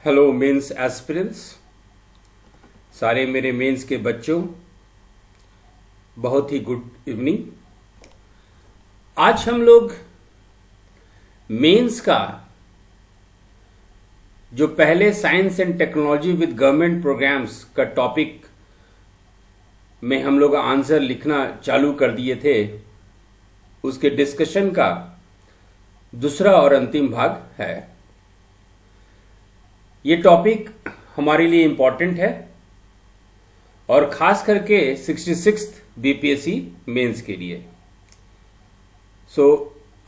Hello mains aspirants, सारे मेरे mains के बच्चों, बहुत ही गुड इवनिंग। आज हम लोग मेंस का जो पहले science and technology with government programs का टॉपिक में हम लोग आंसर लिखना चालू कर दिए थे, उसके डिस्कशन का दूसरा और अंतिम भाग है। ये टॉपिक हमारे लिए इम्पॉर्टेंट है और खास करके 66th बीपीएससी मेंस के लिए। So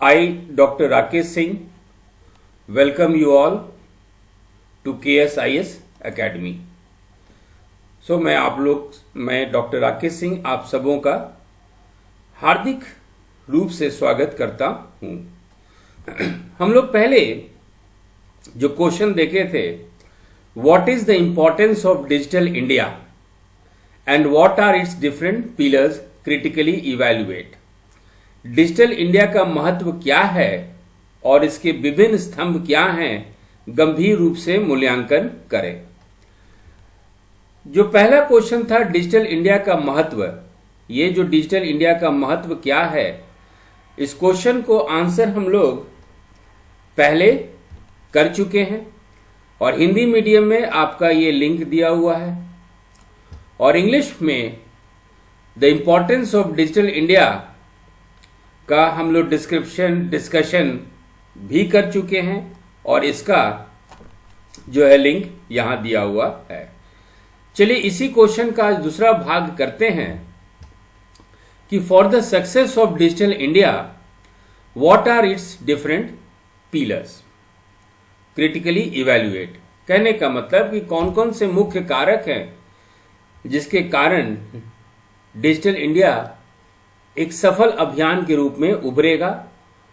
I doctor Rakesh Singh welcome you all to KSIS academy. So मैं डॉक्टर राकेश सिंह आप सबों का हार्दिक रूप से स्वागत करता हूं। हम लोग पहले जो क्वेश्चन देखे थे, what is the importance of digital India and what are its different pillars, critically evaluate. Digital India का महत्व क्या है और इसके विभिन्न स्तंभ क्या हैं, गंभीर रूप से मूल्यांकन करें। जो पहला क्वेश्चन था डिजिटल इंडिया का महत्व, ये जो डिजिटल इंडिया का महत्व क्या है, इस क्वेश्चन को आंसर हम लोग पहले कर चुके हैं और हिंदी मीडियम में आपका ये लिंक दिया हुआ है और इंग्लिश में the importance of digital India का हम लोग डिस्कशन भी कर चुके हैं और इसका जो है लिंक यहां दिया हुआ है। चलिए इसी क्वेश्चन का दूसरा भाग करते हैं कि for the success of digital India what are its different pillars, critically evaluate. कहने का मतलब कि कौन कौन से मुख्य कारक हैं जिसके कारण डिजिटल इंडिया एक सफल अभियान के रूप में उभरेगा,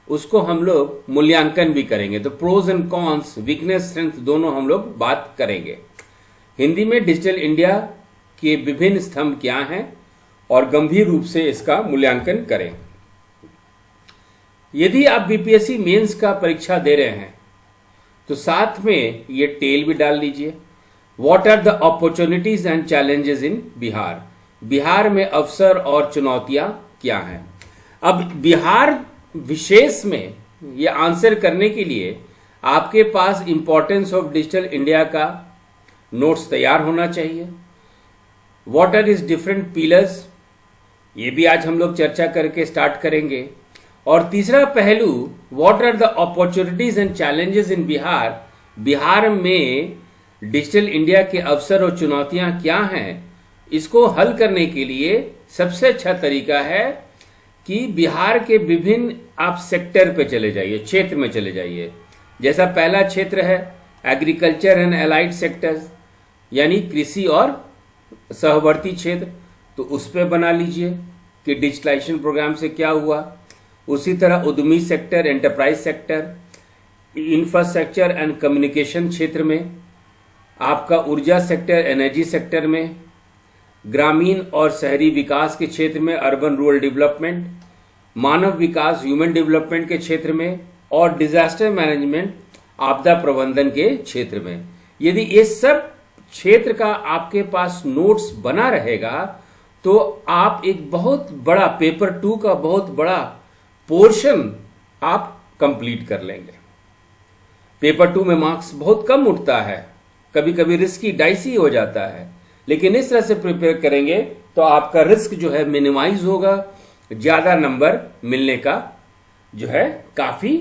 उसको हम लोग मूल्यांकन भी करेंगे। तो pros and cons, weakness strength दोनों हम लोग बात करेंगे। हिंदी में डिजिटल इंडिया के विभिन्न स्तंभ क्या हैं और गंभीर रूप से इसका मूल्यांकन करें। यदि आप बीपीएससी मेंस का परीक्षा दे रहे हैं तो साथ में ये टेल भी डाल लीजिए। What are the opportunities and challenges in Bihar, Bihar में अवसर और चुनौतियां क्या हैं। अब बिहार विशेष में ये आंसर करने के लिए आपके पास इंपॉर्टेंस ऑफ डिजिटल इंडिया का नोट्स तैयार होना चाहिए। What are is different pillars, ये भी आज हम लोग चर्चा करके स्टार्ट करेंगे। और तीसरा पहलू, what are the opportunities and challenges in Bihar, Bihar में डिजिटल इंडिया के अवसर और चुनौतियां क्या हैं, इसको हल करने के लिए सबसे अच्छा तरीका है कि बिहार के विभिन्न आप सेक्टर पे चले जाइए, क्षेत्र में चले जाइए। जैसा पहला क्षेत्र है एग्रीकल्चर एंड एलाइड सेक्टर्स, यानी कृषि और सहवर्ती क्षेत्र, तो उस पर बना लीजिए कि डिजिटलाइजेशन प्रोग्राम से क्या हुआ। उसी तरह उद्यमी sector, enterprise sector, infrastructure and communication क्षेत्र में, आपका ऊर्जा सेक्टर, एनर्जी सेक्टर में, ग्रामीण और शहरी विकास के क्षेत्र में, अर्बन रूरल डेवलपमेंट, मानव विकास, ह्यूमन डेवलपमेंट के क्षेत्र में, और डिजास्टर मैनेजमेंट, आपदा प्रबंधन के क्षेत्र में। यदि ये सब क्षेत्र का आपके पास नोट्स बना रहेगा तो आप एक बहुत बड़ा पेपर 2 का बहुत बड़ा पोर्शन आप कंप्लीट कर लेंगे। पेपर 2 में मार्क्स बहुत कम उठता है, कभी कभी रिस्की डाइसी हो जाता है, लेकिन इस तरह से प्रिपेयर करेंगे तो आपका रिस्क जो है मिनिमाइज होगा, ज्यादा नंबर मिलने का जो है काफी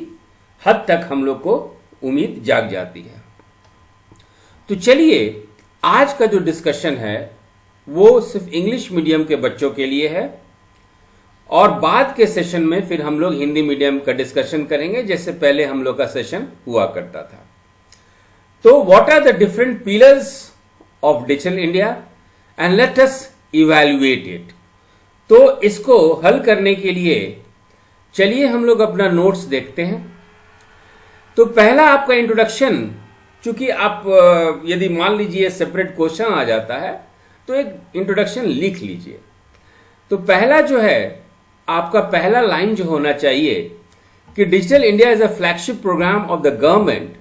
हद तक हम लोग को उम्मीद जाग जाती है। तो चलिए आज का जो डिस्कशन है वो सिर्फ इंग्लिश मीडियम के बच्चों के लिए है और बाद के सेशन में फिर हम लोग हिंदी मीडियम का डिस्कशन करेंगे, जैसे पहले हम लोग का सेशन हुआ करता था। तो what are the different pillars of digital India and let us evaluate it. तो इसको हल करने के लिए चलिए हम लोग अपना नोट्स देखते हैं। तो पहला आपका इंट्रोडक्शन, चूंकि आप यदि मान लीजिए सेपरेट क्वेश्चन आ जाता है तो एक इंट्रोडक्शन लिख लीजिए। तो पहला जो है आपका पहला लाइन जो होना चाहिए कि digital India is a flagship program of the government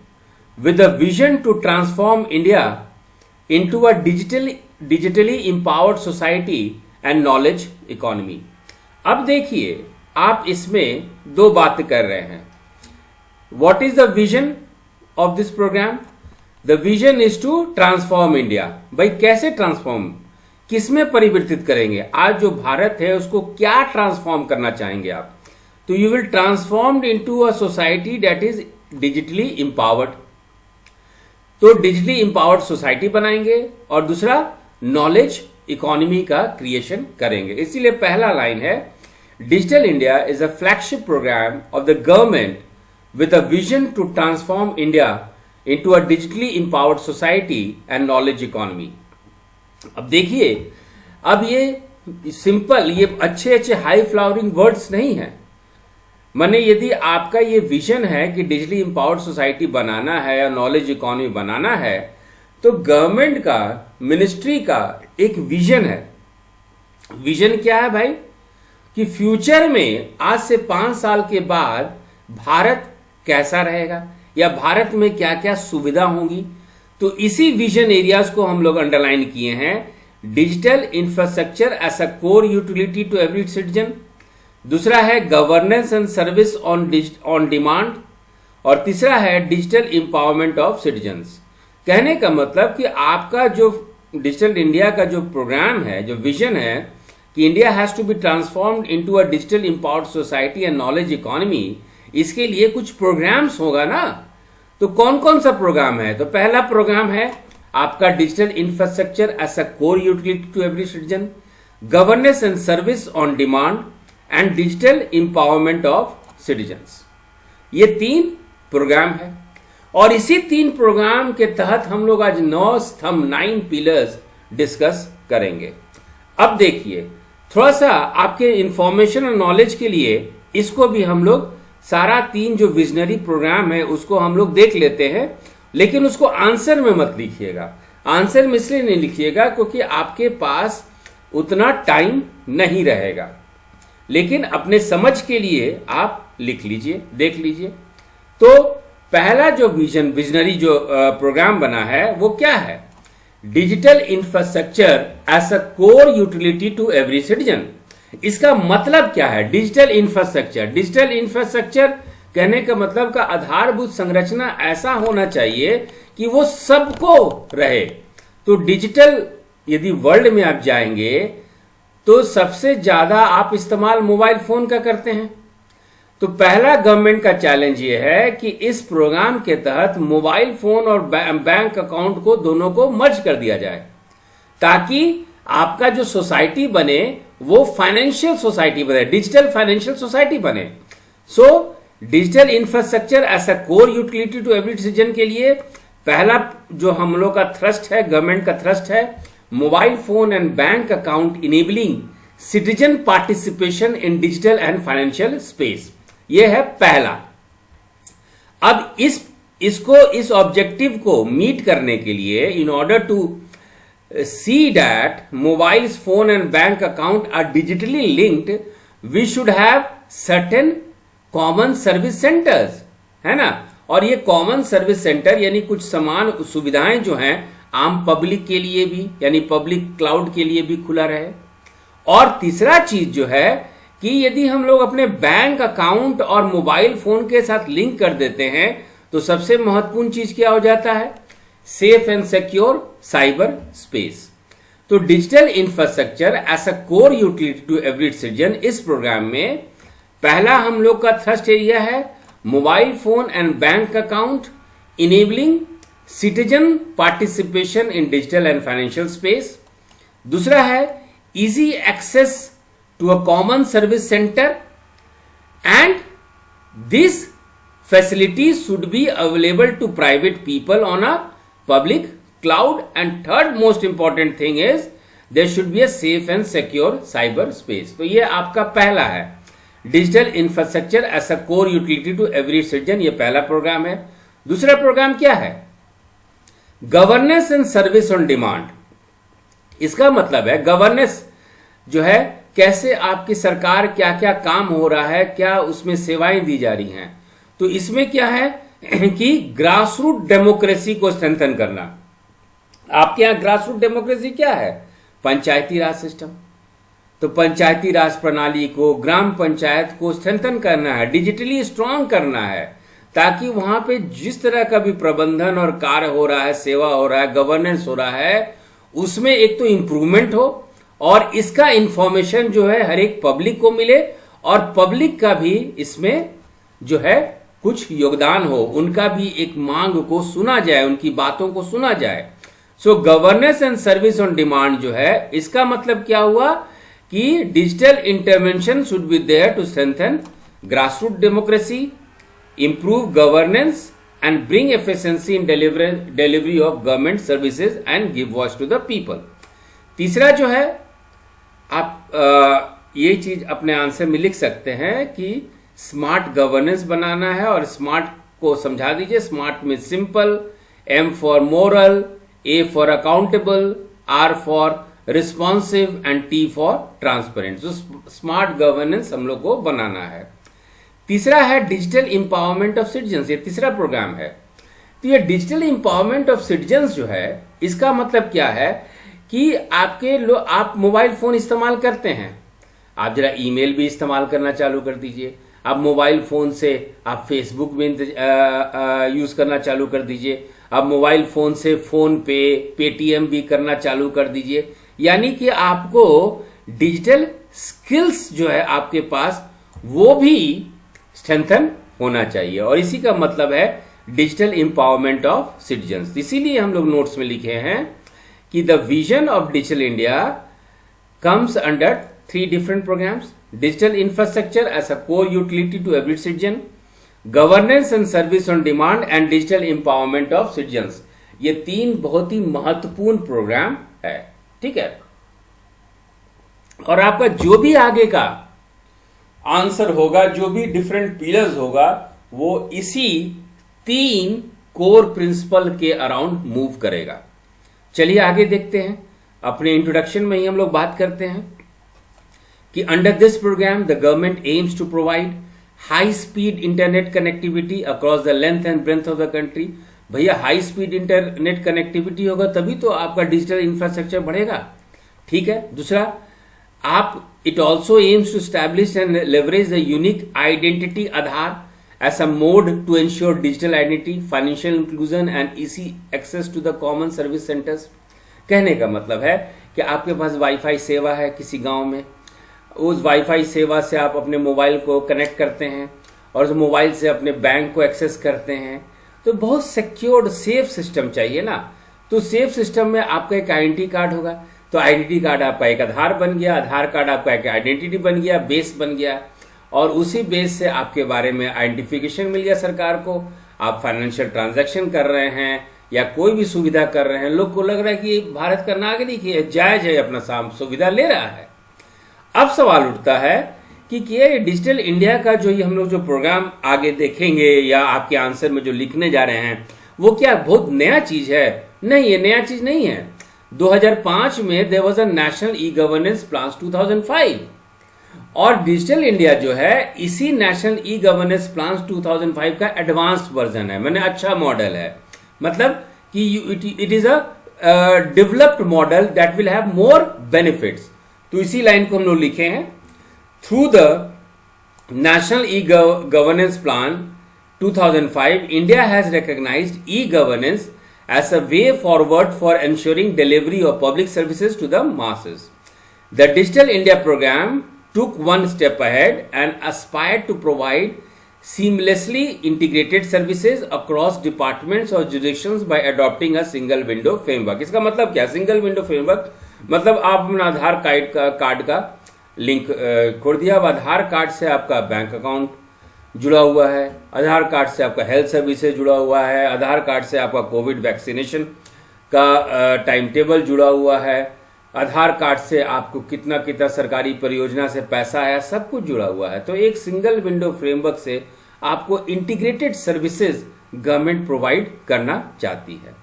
with a vision to transform India into a digitally empowered society and knowledge economy. अब देखिए, आप इसमें दो बातें कर रहे हैं. What is the vision of this program? The vision is to transform India. भाई कैसे ट्रांसफॉर्म, किसमें परिवर्तित करेंगे? आज जो भारत है उसको क्या ट्रांसफॉर्म करना चाहेंगे आप? तो you will transformed into a society that is digitally empowered. तो डिजिटली एम्पावर्ड सोसाइटी बनाएंगे और दूसरा नॉलेज इकोनॉमी का क्रिएशन करेंगे. इसीलिए पहला लाइन है, digital India is a flagship program of the government with a vision to transform India into a digitally empowered society and knowledge economy. अब देखिए, अब ये सिंपल, ये अच्छे अच्छे हाई फ्लावरिंग वर्ड्स नहीं है. माने यदि आपका ये विजन है कि डिजिटली एम्पावर्ड सोसाइटी बनाना है या नॉलेज इकोनॉमी बनाना है, तो गवर्नमेंट का, मिनिस्ट्री का एक विजन है. विजन क्या है भाई? कि फ्यूचर में आज से 5 साल के बाद भारत कैसा रहेगा या भारत में क्या क्या सुविधा होंगी. तो इसी विजन एरियाज को हम लोग अंडरलाइन किए हैं. Digital infrastructure as a core utility to every citizen. दूसरा है governance and service on demand. और तीसरा है डिजिटल एम्पावरमेंट ऑफ सिटीजन्स. कहने का मतलब कि आपका जो डिजिटल इंडिया का जो प्रोग्राम है, जो विजन है कि India has to be transformed into a digital empowered society and knowledge economy, इसके लिए कुछ प्रोग्राम्स होगा ना. तो कौन कौन सा प्रोग्राम है? तो पहला प्रोग्राम है आपका digital infrastructure as a core utility to every citizen, governance and service on demand and digital empowerment of citizens. ये 3 प्रोग्राम है और इसी 3 प्रोग्राम के तहत हम लोग आज 9 स्तंभ 9 पिलर्स डिस्कस करेंगे. अब देखिए, थोड़ा सा आपके इंफॉर्मेशन और नॉलेज के लिए इसको भी हम लोग सारा 3 जो विजनरी प्रोग्राम है उसको हम लोग देख लेते हैं. लेकिन उसको आंसर में मत लिखिएगा. आंसर में इसलिए नहीं लिखिएगा क्योंकि आपके पास उतना टाइम नहीं रहेगा. लेकिन अपने समझ के लिए आप लिख लीजिए, देख लीजिए. तो पहला जो विजनरी जो प्रोग्राम बना है वो क्या है? Digital infrastructure as a core utility to every citizen. इसका मतलब क्या है? डिजिटल इंफ्रास्ट्रक्चर कहने का मतलब का आधारभूत संरचना ऐसा होना चाहिए कि वो सबको रहे. तो डिजिटल, यदि वर्ल्ड में आप जाएंगे तो सबसे ज्यादा आप इस्तेमाल मोबाइल फोन का करते हैं. तो पहला गवर्नमेंट का चैलेंज ये है कि इस प्रोग्राम के तहत मोबाइल फोन और बैंक अकाउंट को दोनों को मर्ज कर दिया जाए ताकि आपका जो सोसाइटी बने वो फाइनेंशियल सोसाइटी बने, डिजिटल फाइनेंशियल सोसाइटी बने. So digital infrastructure as a core utility to every citizen के लिए पहला जो हम लोग का थ्रस्ट है, गवर्नमेंट का थ्रस्ट है, mobile phone and bank account enabling citizen participation in digital and financial space. ये है पहला. अब इस ऑब्जेक्टिव को मीट करने के लिए, in order to see that mobiles, phone and bank account are digitally linked, we should have certain common service centers, है ना. और ये कॉमन सर्विस सेंटर यानी कुछ समान सुविधाएं जो हैं आम पब्लिक के लिए भी, यानी पब्लिक क्लाउड के लिए भी खुला रहे. और तीसरा चीज जो है कि यदि हम लोग अपने बैंक अकाउंट और मोबाइल फोन के साथ लिंक कर देते हैं तो सबसे महत्वपूर्ण चीज क्या हो जाता है? Safe and secure cyber space. तो digital infrastructure as a core utility to every citizen, इस प्रोग्राम में पहला हम लोग का थ्रस्ट एरिया है mobile phone and bank account enabling citizen participation in digital and financial space. दूसरा है easy access to a common service center and this facilities should be available to private people on a public cloud. And third most important thing is there should be a safe and secure cyber space. तो ये आपका पहला है digital infrastructure as a core utility to every citizen. ये पहला program है. दूसरा program क्या है? Governance and service on demand. इसका मतलब है गवर्नेंस जो है, कैसे आपकी सरकार क्या क्या काम हो रहा है, क्या उसमें सेवाएं दी जा रही हैं. तो इसमें क्या है कि ग्रास रूट डेमोक्रेसी को स्ट्रेंथन करना। आपके यहां ग्रास रूट डेमोक्रेसी क्या है? पंचायती राज सिस्टम। तो पंचायती राज प्रणाली को, ग्राम पंचायत को स्ट्रेंथन करना है, डिजिटली स्ट्रांग करना है, ताकि वहां पे जिस तरह का भी प्रबंधन और कार्य हो रहा है, सेवा हो रहा है, गवर्नेंस हो रहा है, उसमें एक तो इंप्रूवमेंट हो और इसका इंफॉर्मेशन जो है हर एक पब्लिक को मिले और पब्लिक का भी इसमें जो है कुछ योगदान हो, उनका भी एक मांग को सुना जाए, उनकी बातों को सुना जाए। So governance and service on demand जो है, इसका मतलब क्या हुआ कि digital intervention should be there to strengthen grass root democracy, improve governance and bring efficiency in delivery of government services and give voice to the people। तीसरा जो है, आप ये चीज अपने आंसर में लिख सकते हैं कि स्मार्ट गवर्नेंस बनाना है, और स्मार्ट को समझा दीजिए। स्मार्ट में simple, M for moral, A for accountable, R for responsive and T for transparent. तो स्मार्ट गवर्नेंस हम लोग को बनाना है। तीसरा है डिजिटल इंपावरमेंट ऑफ सिटीजन्स, ये तीसरा प्रोग्राम है। तो ये डिजिटल इंपावरमेंट ऑफ सिटीजन्स जो है, इसका मतलब क्या है कि आप मोबाइल फोन इस्तेमाल करते हैं, आप जरा ईमेल भी इस्तेमाल करना चालू कर दीजिए। आप मोबाइल फोन से आप फेसबुक में यूज करना चालू कर दीजिए। आप मोबाइल फोन से फोन पे, पेटीएम भी करना चालू कर दीजिए। यानी कि आपको डिजिटल स्किल्स जो है आपके पास, वो भी स्ट्रेंथन होना चाहिए, और इसी का मतलब है डिजिटल इंपावरमेंट ऑफ सिटीजन्स। इसीलिए हम लोग नोट्स में लिखे हैं कि the vision of digital India comes under 3 different programs: digital infrastructure as a core utility to every citizen, governance and service on demand and digital empowerment of citizens. ये 3 बहुत ही महत्वपूर्ण प्रोग्राम है, ठीक है। और आपका जो भी आगे का आंसर होगा, जो भी डिफरेंट पिलर्स होगा, वो इसी 3 कोर प्रिंसिपल के अराउंड मूव करेगा। चलिए आगे देखते हैं। अपने इंट्रोडक्शन में ही हम लोग बात करते हैं कि under this program the government aims to provide high speed internet connectivity across the length and breadth of the country. भैया हाई स्पीड इंटरनेट कनेक्टिविटी होगा तभी तो आपका डिजिटल इंफ्रास्ट्रक्चर बढ़ेगा, ठीक है। दूसरा, it also aims to establish and leverage the unique identity Aadhaar as a mode to ensure digital identity, financial inclusion and easy access to the common service centers। कहने का मतलब है कि आपके पास वाईफाई सेवा है किसी गांव में, उस वाईफाई सेवा से आप अपने मोबाइल को कनेक्ट करते हैं और उस मोबाइल से अपने बैंक को एक्सेस करते हैं। तो बहुत सिक्योर्ड, सेफ सिस्टम चाहिए ना। तो सेफ सिस्टम में आपका एक आइडेंटिटी कार्ड होगा, तो आइडेंटिटी कार्ड आपका एक आधार बन गया, आधार कार्ड आपका एक आइडेंटिटी बन गया, बेस बन गया, और उसी बेस से आपके बारे में आइडेंटिफिकेशन मिल गया सरकार को। आप फाइनेंशियल ट्रांजैक्शन कर रहे हैं या कोई भी सुविधा कर रहे हैं, लोग को लग रहा है कि भारत का नागरिक है, जायज है, अपना सुविधा ले रहा है। अब सवाल उठता है कि ये डिजिटल इंडिया का जो ये हम लोग जो प्रोग्राम आगे देखेंगे या आपके आंसर में जो लिखने जा रहे हैं, वो क्या बहुत नया चीज है? नहीं, ये नया चीज नहीं है। 2005 में there was a national e governance plan 2005, और डिजिटल इंडिया जो है इसी नेशनल ई गवर्नेंस प्लान 2005 का एडवांस्ड वर्जन है, मैंने अच्छा मॉडल है। मतलब कि it is a developed model that will have more benefits. तो इसी लाइन को हम लोग लिखे हैं, through the national e governance plan 2005 India has recognised e governance as a way forward for ensuring delivery of public services to the masses. The Digital India program took one step ahead and aspired to provide seamlessly integrated services across departments or jurisdictions by adopting a single window framework। इसका मतलब क्या? Single window framework मतलब आप अपना आधार card का link खोल दिया। अब आधार कार्ड से आपका बैंक अकाउंट जुड़ा हुआ है, आधार कार्ड से आपका हेल्थ सर्विसेज जुड़ा हुआ है, आधार कार्ड से आपका कोविड वैक्सीनेशन का टाइम टेबल जुड़ा हुआ है, आधार कार्ड से आपको कितना कितना सरकारी परियोजना से पैसा आया, सब कुछ जुड़ा हुआ है। तो एक सिंगल विंडो फ्रेमवर्क से आपको इंटीग्रेटेड सर्विसेज गवर्नमेंट प्रोवाइड करना चाहती है।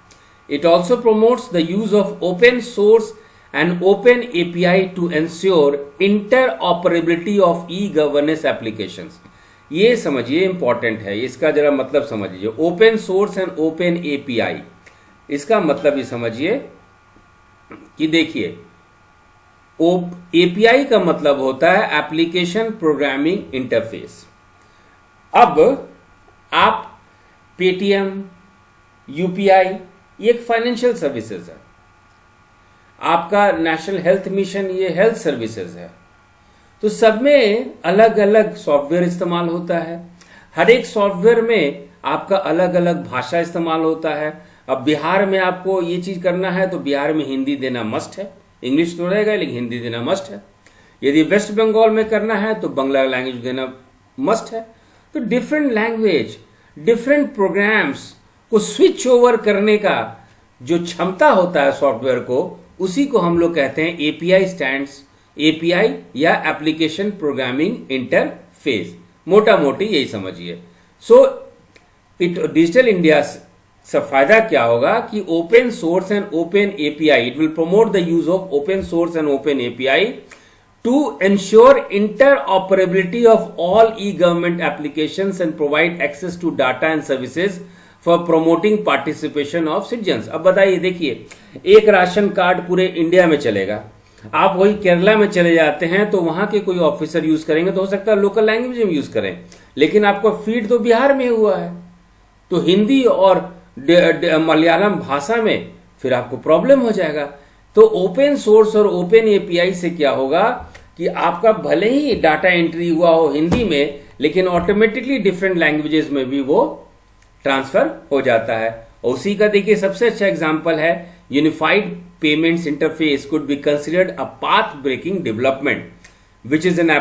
It also promotes the use of open source and open API to ensure inter operability of e governance applications. ये समझिए, इंपॉर्टेंट है, इसका जरा मतलब समझिए। Open source and open API, इसका मतलब ये समझिए कि देखिए, एपीआई का मतलब होता है एप्लीकेशन प्रोग्रामिंग इंटरफेस। अब आप पेटीएम, यूपीआई, ये एक फाइनेंशियल सर्विसेज है। आपका नेशनल हेल्थ मिशन, ये हेल्थ सर्विसेज है। तो सब में अलग अलग सॉफ्टवेयर इस्तेमाल होता है। हर एक सॉफ्टवेयर में आपका अलग अलग भाषा इस्तेमाल होता है। अब बिहार में आपको ये चीज करना है तो बिहार में हिंदी देना मस्ट है, इंग्लिश तो रहेगा लेकिन हिंदी देना मस्ट है। यदि वेस्ट बंगाल में करना है तो बांग्ला लैंग्वेज देना मस्ट है। तो डिफरेंट लैंग्वेज, डिफरेंट प्रोग्राम्स को स्विच ओवर करने का जो क्षमता होता है सॉफ्टवेयर को, उसी को हम लोग कहते हैं एपीआई स्टैंड्स, एपीआई या एप्लीकेशन प्रोग्रामिंग इंटरफेस। मोटा मोटी यही समझिए। सो डिजिटल इंडिया से फायदा क्या होगा कि open source and open API, it will promote the use of open source and open API to ensure interoperability of all e-government applications and provide access to data and services for promoting participation of citizens। अब बताइए, देखिए, एक ration card पूरे India में चलेगा। आप वही केरला में चले जाते हैं तो वहां के कोई ऑफिसर यूज करेंगे तो हो सकता है लोकल लैंग्वेज में यूज करें, लेकिन आपका फीड तो बिहार में हुआ है, तो हिंदी और मलयालम भाषा में फिर आपको प्रॉब्लम हो जाएगा। तो ओपन सोर्स और ओपन एपीआई से क्या होगा कि आपका भले ही डाटा एंट्री हुआ हो हिंदी में, लेकिन ऑटोमेटिकली डिफरेंट लैंग्वेजेस में भी वो ट्रांसफर हो जाता है। और उसी का देखिए सबसे अच्छा एग्जांपल है unified payments interface could be considered a path breaking development which is an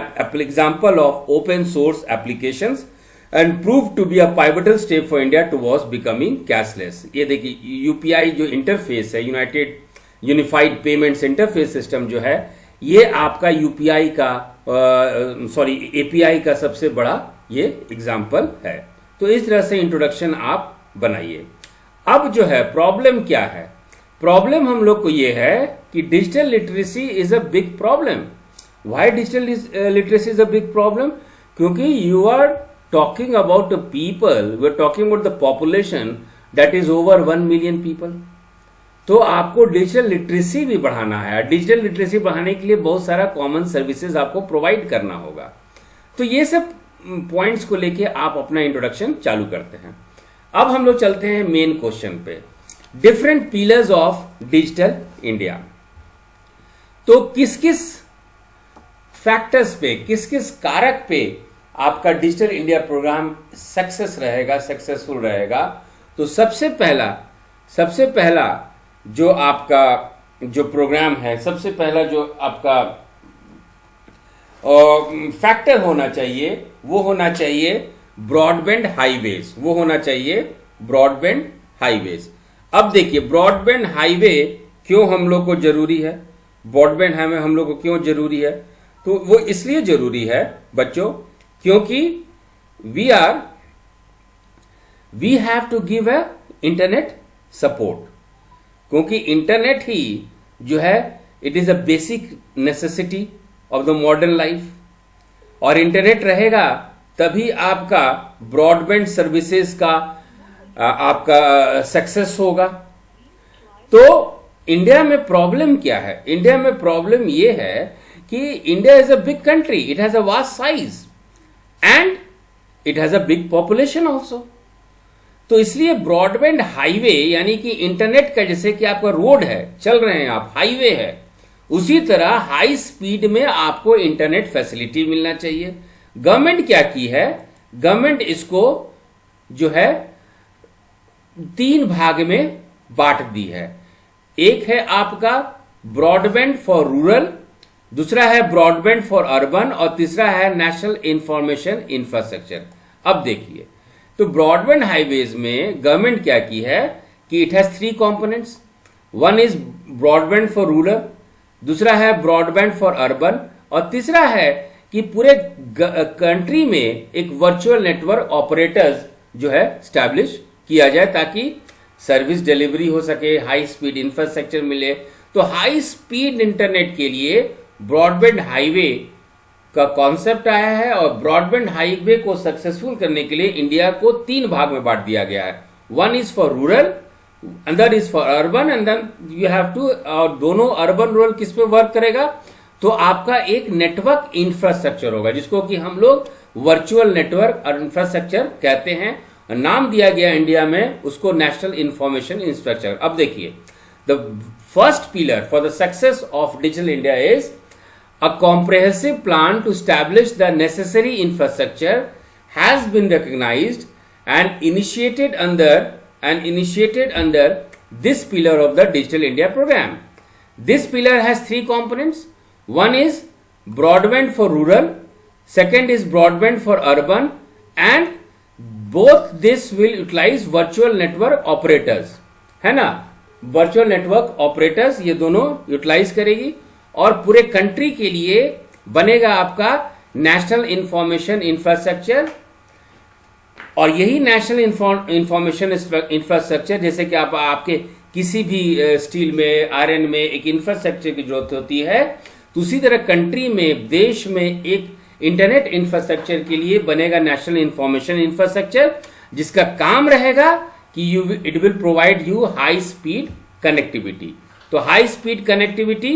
example of open source applications and proved to be a pivotal step for India towards becoming cashless। ये देखिए UPI जो interface है, unified payments interface system जो है, ये आपका UPI का API का सबसे बड़ा ये एग्जाम्पल है। तो इस तरह से इंट्रोडक्शन आप बनाइए। अब जो है प्रॉब्लम क्या है? प्रॉब्लम हम लोग को ये है कि digital literacy is a big problem. Why digital literacy is a big problem? क्योंकि you are talking about the people, we are talking about the population that is over 1 million people. तो आपको digital literacy भी बढ़ाना है। Digital literacy बढ़ाने के लिए बहुत सारा कॉमन सर्विसेज आपको प्रोवाइड करना होगा। तो ये सब पॉइंट्स को लेके आप अपना इंट्रोडक्शन चालू करते हैं। अब हम लोग चलते हैं मेन क्वेश्चन पे, different pillars of digital India. तो किस किस फैक्टर्स पे, किस किस कारक पे आपका डिजिटल इंडिया प्रोग्राम सक्सेसफुल रहेगा? तो सबसे पहला जो आपका जो प्रोग्राम है, सबसे पहला जो आपका फैक्टर होना चाहिए वो होना चाहिए ब्रॉडबैंड हाईवेज। वो होना चाहिए ब्रॉडबैंड हाईवेज। अब देखिए ब्रॉडबैंड हाईवे क्यों हम लोग को जरूरी है? ब्रॉडबैंड हाईवे हम लोग को क्यों जरूरी है? तो वो इसलिए जरूरी है बच्चों क्योंकि we have to give a internet support. क्योंकि इंटरनेट ही जो है it is a basic necessity of the modern life, और इंटरनेट रहेगा तभी आपका ब्रॉडबैंड सर्विसेज का आपका सक्सेस होगा। तो इंडिया में प्रॉब्लम क्या है? इंडिया में प्रॉब्लम यह है कि India is a big country, it has a vast size and it has a big population also. तो इसलिए ब्रॉडबैंड हाईवे यानी कि इंटरनेट का, जैसे कि आपका रोड है, चल रहे हैं आप, हाईवे है, उसी तरह हाई स्पीड में आपको इंटरनेट फैसिलिटी मिलना चाहिए। गवर्नमेंट क्या की है? गवर्नमेंट इसको जो है 3 भाग में बांट दी है। एक है आपका ब्रॉडबैंड फॉर रूरल, दूसरा है ब्रॉडबैंड फॉर अर्बन, और तीसरा है नेशनल इंफॉर्मेशन इंफ्रास्ट्रक्चर। अब देखिए, तो ब्रॉडबैंड हाईवेज में गवर्नमेंट क्या की है कि it has 3 components. One is broadband for rural, दूसरा है ब्रॉडबैंड फॉर अर्बन, और तीसरा है कि पूरे कंट्री में एक वर्चुअल नेटवर्क ऑपरेटर्स जो है स्टैब्लिश किया जाए ताकि सर्विस डिलीवरी हो सके, हाई स्पीड इंफ्रास्ट्रक्चर मिले। तो हाई स्पीड इंटरनेट के लिए ब्रॉडबैंड हाईवे का कॉन्सेप्ट आया है और ब्रॉडबैंड हाईवे को सक्सेसफुल करने के लिए इंडिया को 3 भाग में बांट दिया गया है. One is for rural, other is for urban and then you have to, और दोनों अर्बन रूरल किस पे वर्क करेगा, तो आपका एक नेटवर्क इंफ्रास्ट्रक्चर होगा जिसको कि हम लोग वर्चुअल नेटवर्क और इंफ्रास्ट्रक्चर कहते हैं. नाम दिया गया इंडिया में उसको नेशनल इंफॉर्मेशन इंफ्रास्ट्रक्चर. अब देखिए, the first pillar for the success of digital India is a comprehensive plan to establish the necessary infrastructure has been recognized and initiated under this pillar of the Digital India program. This pillar has 3 components. One is broadband for rural, second is broadband for urban, and both this will utilize virtual network operators. है ना, virtual network operators ये दोनों utilise करेगी और पूरे country के लिए बनेगा आपका नेशनल इंफॉर्मेशन इंफ्रास्ट्रक्चर. और यही नेशनल इंफॉर्मेशन इंफ्रास्ट्रक्चर, जैसे कि आपके किसी भी स्टील में, आयरन में एक इंफ्रास्ट्रक्चर की जरूरत होती है, तो उसी तरह कंट्री में, देश में एक इंटरनेट इंफ्रास्ट्रक्चर के लिए बनेगा नेशनल इंफॉर्मेशन इंफ्रास्ट्रक्चर, जिसका काम रहेगा कि it will provide you high speed connectivity. तो हाई स्पीड कनेक्टिविटी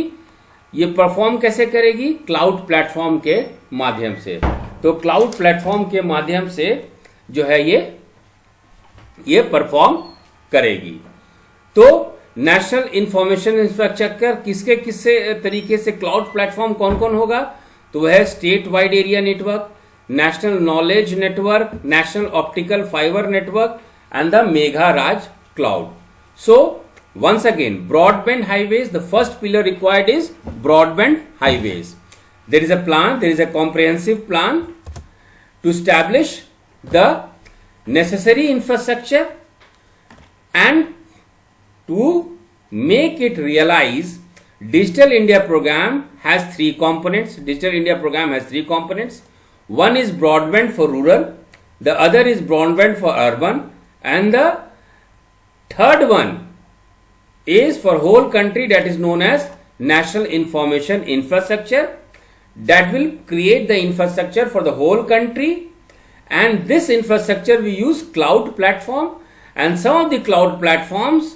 ये परफॉर्म कैसे करेगी, क्लाउड प्लेटफॉर्म के माध्यम से. तो क्लाउड प्लेटफॉर्म के माध्यम से जो है ये परफॉर्म करेगी. तो नेशनल इंफॉर्मेशन इंफ्रास्ट्रक्चर किसके तरीके से, क्लाउड प्लेटफॉर्म कौन कौन होगा, तो वह है state wide area network, national knowledge network, national optical fibre network and the mega Raj cloud. So once again, broadband highways, the first pillar required is broadband highways. There is a plan, there is a comprehensive plan to establish the necessary infrastructure and to make it realize. Digital India program has 3 components. Digital India program has 3 components. One is broadband for rural, the other is broadband for urban, and the third one is for whole country, that is known as national information infrastructure, that will create the infrastructure for the whole country. And this infrastructure we use cloud platform, and some of the cloud platforms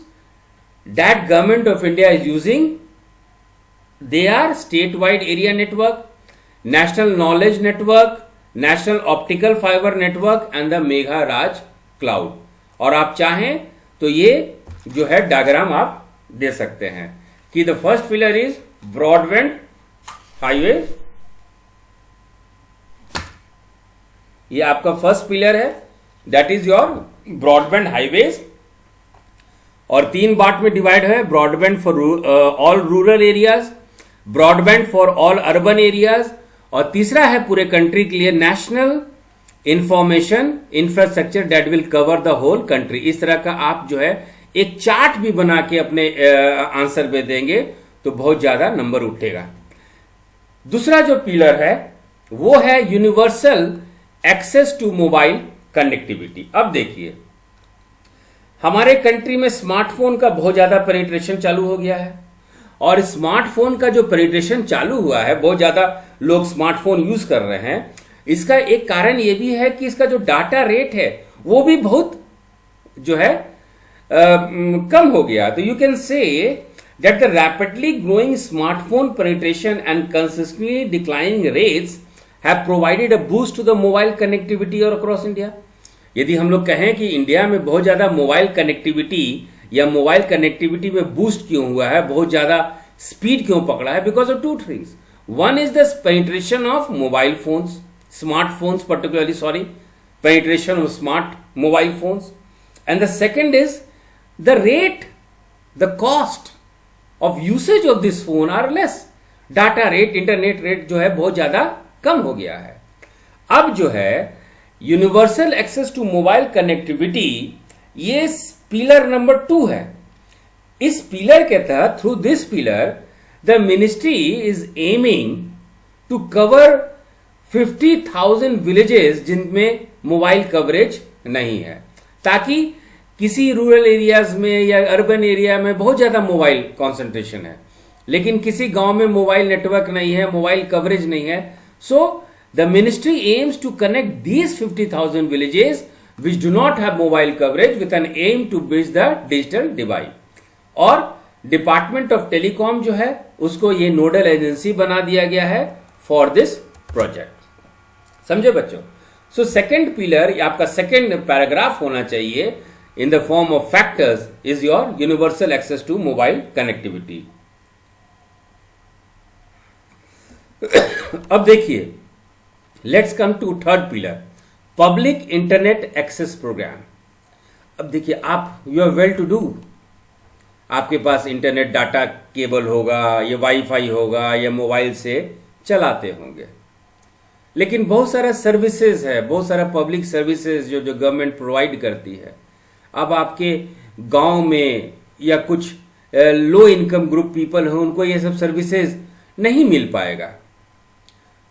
that government of India is using, they are statewide area network, national knowledge network, national optical fiber network and the mega raj cloud. और आप चाहें तो ये जो है diagram आप दे सकते हैं कि the first pillar is broadband highway. ये आपका फर्स्ट पिलर है, that is your broadband highways. और 3 पार्ट में डिवाइड है, broadband for all rural areas, broadband for all urban areas, और तीसरा है पूरे कंट्री के लिए national information infrastructure that will cover the whole country. इस तरह का आप जो है एक चार्ट भी बना के अपने आंसर में देंगे तो बहुत ज्यादा नंबर उठेगा. दूसरा जो पिलर है वो है universal access to mobile connectivity. अब देखिए, हमारे कंट्री में स्मार्टफोन का बहुत ज्यादा पेनिट्रेशन चालू हो गया है, और स्मार्टफोन का जो पेनिट्रेशन चालू हुआ है, बहुत ज्यादा लोग स्मार्टफोन यूज कर रहे हैं. इसका एक कारण यह भी है कि इसका जो डाटा रेट है वो भी बहुत जो है कम हो गया. तो you can say that the rapidly growing smartphone penetration and consistently declining rates have provided a boost to the mobile connectivity और अक्रॉस इंडिया. यदि हम लोग कहें कि इंडिया में बहुत ज्यादा मोबाइल कनेक्टिविटी या मोबाइल कनेक्टिविटी में बूस्ट क्यों हुआ है, बहुत ज्यादा स्पीड क्यों पकड़ा है, because of 2 things. One is the penetration of mobile phones, smartphones particularly, penetration of smart mobile phones. And the second is the rate, the cost of usage of this phone are less. Data rate, internet rate जो है बहुत ज़्यादा कम हो गया है. अब जो है universal access to mobile connectivity, ये पिलर नंबर 2 है. इस पिलर के तहत, through this pillar, the ministry is aiming to cover 50,000 villages जिनमें मोबाइल कवरेज नहीं है, ताकि किसी रूरल एरियाज में या अर्बन एरिया में बहुत ज्यादा मोबाइल कॉन्सेंट्रेशन है, लेकिन किसी गांव में मोबाइल नेटवर्क नहीं है, मोबाइल कवरेज नहीं है. So the ministry aims to connect these 50,000 villages which do not have mobile coverage with an aim to bridge the digital divide. और डिपार्टमेंट ऑफ टेलीकॉम जो है उसको ये नोडल एजेंसी बना दिया गया है फॉर दिस प्रोजेक्ट। समझे बच्चों? सो सेकेंड पिलर, आपका सेकेंड पैराग्राफ होना चाहिए in the form of factors is your universal access to mobile connectivity. अब देखिए, let's come to third pillar, public internet access program. अब देखिए, आप you are well to do, आपके पास internet data cable होगा या वाईफाई होगा या मोबाइल से चलाते होंगे, लेकिन बहुत सारा सर्विसेज है, बहुत सारा पब्लिक सर्विसेज जो गवर्नमेंट प्रोवाइड करती है। अब आपके गांव में या कुछ लो इनकम ग्रुप पीपल हैं, उनको ये सब सर्विसेज नहीं मिल पाएगा।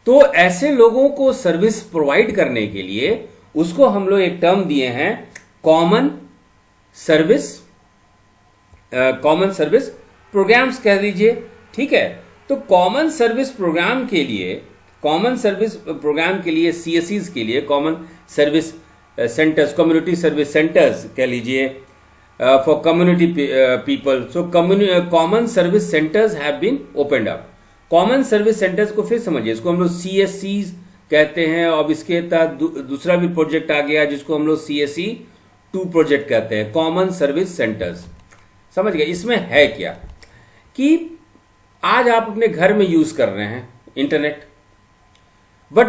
तो ऐसे लोगों को सर्विस प्रोवाइड करने के लिए उसको हम लोग एक टर्म दिए हैं कॉमन सर्विस प्रोग्राम्स कह दीजिए, ठीक है। तो कॉमन सर्विस प्रोग्राम के लिए सीएससीज के लिए common service centres, community service centres कह लीजिए, for community people. So common service centres have been opened up. Common service centres को फिर समझिए, इसको हम लोग सीएससीज कहते हैं। अब इसके तहत दूसरा भी प्रोजेक्ट आ गया जिसको हम लोग CSC 2 प्रोजेक्ट कहते हैं, कॉमन सर्विस सेंटर्स। समझ गए? इसमें है क्या कि आज आप अपने घर में यूज कर रहे हैं internet, but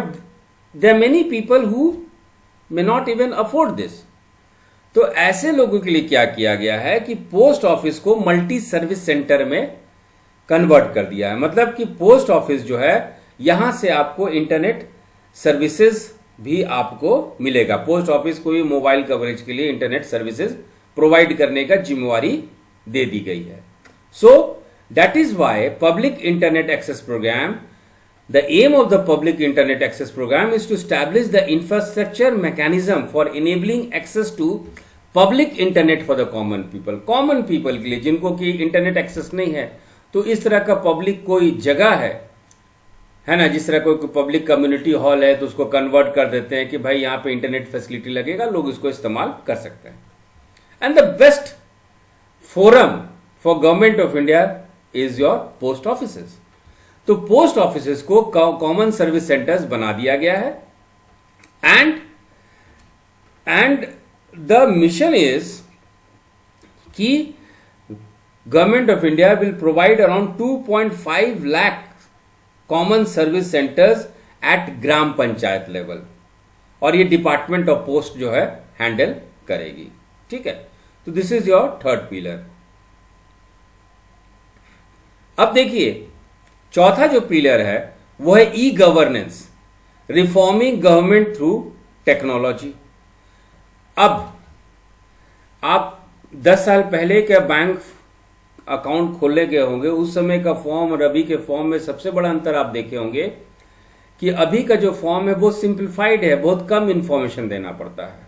there are many people who may not even afford this. तो ऐसे लोगों के लिए क्या किया गया है कि पोस्ट ऑफिस को मल्टी सर्विस सेंटर में कन्वर्ट कर दिया है। मतलब कि पोस्ट ऑफिस जो है, यहां से आपको इंटरनेट सर्विसेज भी आपको मिलेगा। पोस्ट ऑफिस को भी मोबाइल कवरेज के लिए इंटरनेट सर्विसेज प्रोवाइड करने का जिम्मेवारी दे दी गई है। So that is why public internet access programme, the aim of the public internet access program is to establish the infrastructure mechanism for enabling access to public internet for the common people। common people के लिए जिनको कि internet access नहीं है, तो इस तरह का पब्लिक कोई जगह है ना, जिस तरह कोई पब्लिक कम्युनिटी हॉल है तो उसको कन्वर्ट कर देते हैं कि भाई यहाँ पे इंटरनेट फैसिलिटी लगेगा, लोग इसको इस्तेमाल कर सकते हैं। And the best forum for government of India is your post offices. तो पोस्ट ऑफिसेज को कॉमन सर्विस सेंटर्स बना दिया गया है। एंड द मिशन इज कि government of India will provide around 2.5 lakh common service centres at gram panchayat level, और ये department of post जो है हैंडल करेगी। ठीक है, तो this is your third pillar. अब देखिए, चौथा जो पिलर है वो है ई governance, reforming government through technology. अब आप 10 साल पहले क्या बैंक अकाउंट खोलने गए होंगे, उस समय का फॉर्म और अभी के फॉर्म में सबसे बड़ा अंतर आप देखे होंगे कि अभी का जो फॉर्म है वो सिंप्लीफाइड है, बहुत कम इंफॉर्मेशन देना पड़ता है।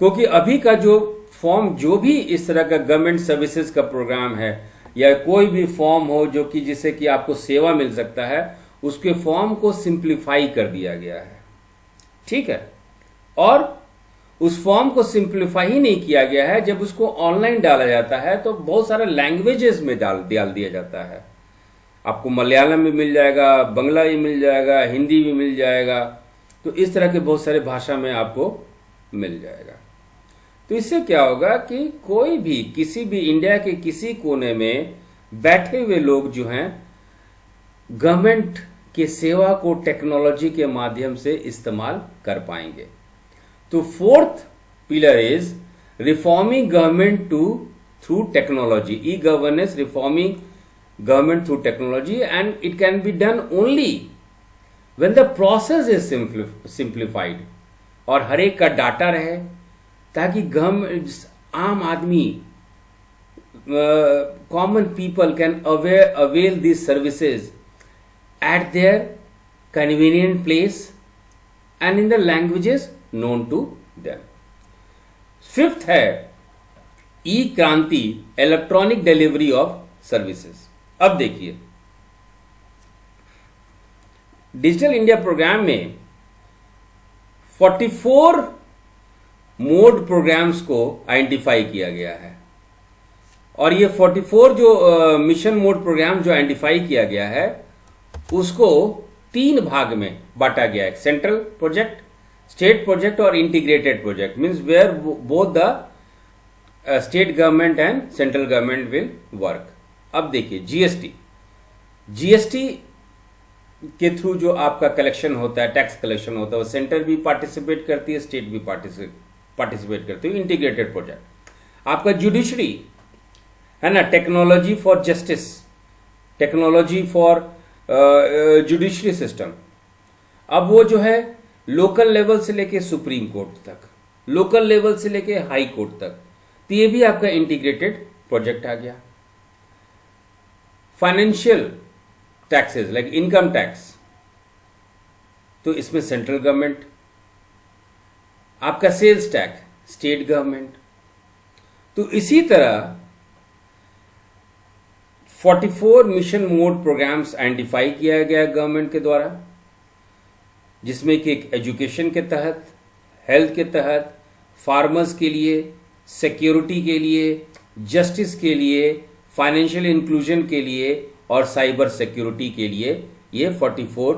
क्योंकि अभी का जो फॉर्म, जो भी इस तरह का गवर्नमेंट सर्विसेज का प्रोग्राम है या कोई भी फॉर्म हो जो कि जिससे कि आपको सेवा मिल सकता है, उसके फॉर्म को सिंप्लीफाई कर दिया गया है। ठीक है, और उस फॉर्म को सिंप्लीफाई ही नहीं किया गया है, जब उसको ऑनलाइन डाला जाता है तो बहुत सारे लैंग्वेजेस में डाल दिया जाता है। आपको मलयालम भी मिल जाएगा, बंगला भी मिल जाएगा, हिंदी भी मिल जाएगा, तो इस तरह के बहुत सारे भाषा में आपको मिल जाएगा। तो इससे क्या होगा कि कोई भी किसी भी इंडिया के किसी कोने में बैठे हुए लोग जो हैं गवर्नमेंट की सेवा को टेक्नोलॉजी के माध्यम से इस्तेमाल कर पाएंगे। तो fourth pillar is reforming government through technology, e governance, reforming government through technology, and it can be done only when the process is simplified और हर एक का डाटा रहे, ताकि आम आदमी, common people can avail this services at their convenient place and in the languages known to them. Fifth है e क्रांति, इलेक्ट्रॉनिक डिलीवरी ऑफ सर्विसेज। अब देखिए, डिजिटल इंडिया प्रोग्राम में 44 मोड प्रोग्राम्स को आइडेंटिफाई किया गया है और ये 44 जो मिशन मोड प्रोग्राम जो आइडेंटिफाई किया गया है उसको 3 भाग में बांटा गया है, सेंट्रल प्रोजेक्ट, स्टेट प्रोजेक्ट और integrated project, means where both the state government and central government will work. अब देखिए जीएसटी के थ्रू जो आपका कलेक्शन होता है, टैक्स कलेक्शन होता है, वो सेंटर भी पार्टिसिपेट करती है, स्टेट भी पार्टिसिपेट करती है। इंटीग्रेटेड प्रोजेक्ट आपका जुडिशरी है ना, technology for justice, technology for judiciary system. अब वो जो है लोकल लेवल से लेके सुप्रीम कोर्ट तक, लोकल लेवल से लेके हाई कोर्ट तक, तो ये भी आपका इंटीग्रेटेड प्रोजेक्ट आ गया। Financial taxes like income tax, तो इसमें सेंट्रल गवर्नमेंट, आपका सेल्स टैक्स स्टेट गवर्नमेंट। तो इसी तरह 44 मिशन मोड प्रोग्राम्स आइडेंटिफाई किया गया गवर्नमेंट के द्वारा, जिसमें कि एक एजुकेशन के तहत, हेल्थ के तहत, फार्मर्स के लिए, सिक्योरिटी के लिए, जस्टिस के लिए, फाइनेंशियल इंक्लूजन के लिए और साइबर सिक्योरिटी के लिए ये 44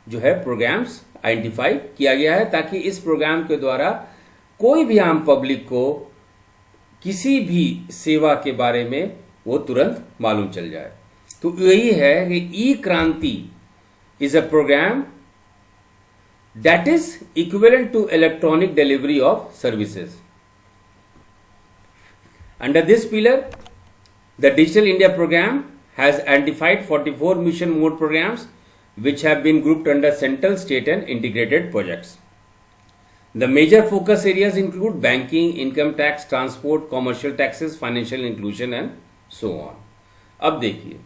जो है प्रोग्राम्स आइडेंटिफाई किया गया है, ताकि इस प्रोग्राम के द्वारा कोई भी आम पब्लिक को किसी भी सेवा के बारे में वो तुरंत मालूम चल जाए। तो यही है कि e Kranti is a programme that is equivalent to electronic delivery of services. Under this pillar the Digital India program has identified 44 mission mode programs which have been grouped under central, state and integrated projects. The major focus areas include banking, income tax, transport, commercial taxes, financial inclusion and so on. अब देखिए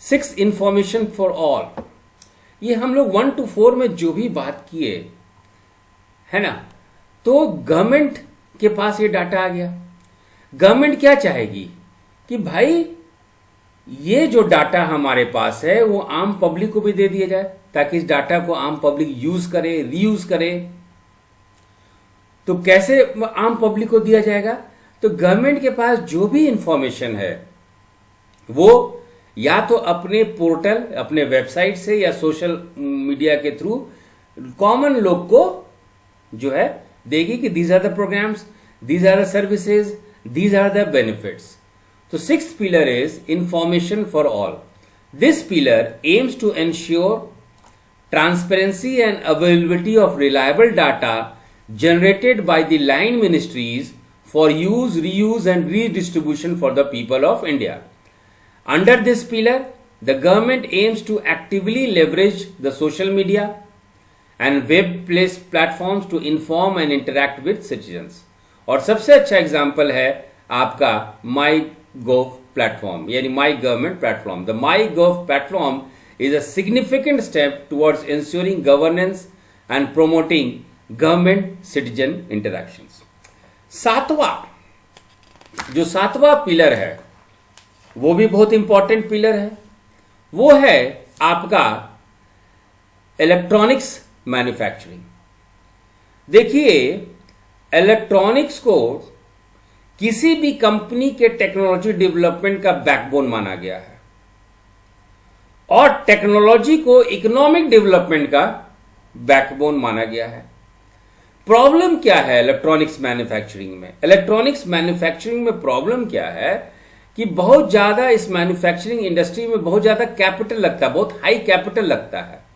6 information for all, ये हम लोग 1 to 4 में जो भी बात किए है ना, तो गवर्नमेंट के पास ये डाटा आ गया। गवर्नमेंट क्या चाहेगी कि भाई ये जो डाटा हमारे पास है वो आम पब्लिक को भी दे दिया जाए, ताकि इस डाटा को आम पब्लिक यूज करे, रीयूज करे। तो कैसे आम पब्लिक को दिया जाएगा? तो गवर्नमेंट के पास जो भी इंफॉर्मेशन है वो या तो अपने पोर्टल, अपने वेबसाइट से या सोशल मीडिया के थ्रू कॉमन लोग को जो है देगी कि these are the programmes, these are the services, these are the benefits. So sixth pillar is information for all. This pillar aims to ensure transparency and availability of reliable data generated by the line ministries for use, reuse and redistribution for the people of India. Under this pillar, the government aims to actively leverage the social media and web-based platforms to inform and interact with citizens. और सबसे अच्छा example है आपका माई gov platform, यानी my government platform. The my gov platform is a significant step towards ensuring governance and promoting government citizen interactions. सातवां pillar है वो भी बहुत इंपॉर्टेंट पिलर है, वो है आपका इलेक्ट्रॉनिक्स मैन्युफैक्चरिंग। देखिए इलेक्ट्रॉनिक्स को किसी भी कंपनी के टेक्नोलॉजी डेवलपमेंट का बैकबोन माना गया है और टेक्नोलॉजी को इकोनॉमिक डेवलपमेंट का बैकबोन माना गया है। प्रॉब्लम क्या है इलेक्ट्रॉनिक्स मैन्युफैक्चरिंग में? इलेक्ट्रॉनिक्स मैन्युफैक्चरिंग में प्रॉब्लम क्या है कि बहुत ज्यादा इस मैन्युफैक्चरिंग इंडस्ट्री में बहुत ज्यादा कैपिटल लगता है, बहुत हाई कैपिटल लगता है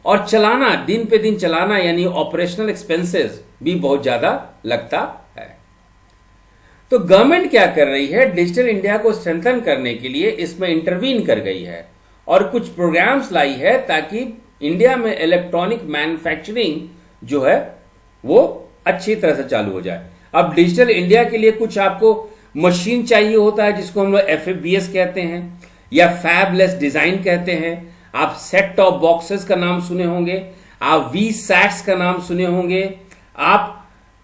और चलाना, दिन पे दिन चलाना यानी ऑपरेशनल एक्सपेंसेस भी बहुत ज्यादा लगता है। तो गवर्नमेंट क्या कर रही है? डिजिटल इंडिया को स्ट्रेंथन करने के लिए इसमें इंटरवीन कर गई है और कुछ प्रोग्राम्स लाई है ताकि इंडिया में इलेक्ट्रॉनिक मैन्युफैक्चरिंग जो है वो अच्छी तरह से चालू हो जाए। अब डिजिटल इंडिया के लिए कुछ आपको मशीन चाहिए होता है जिसको हम लोग FFBS कहते हैं या फैबलेस डिजाइन कहते हैं। आप सेट टॉप बॉक्सेस का नाम सुने होंगे, आप VSATs का नाम सुने होंगे, आप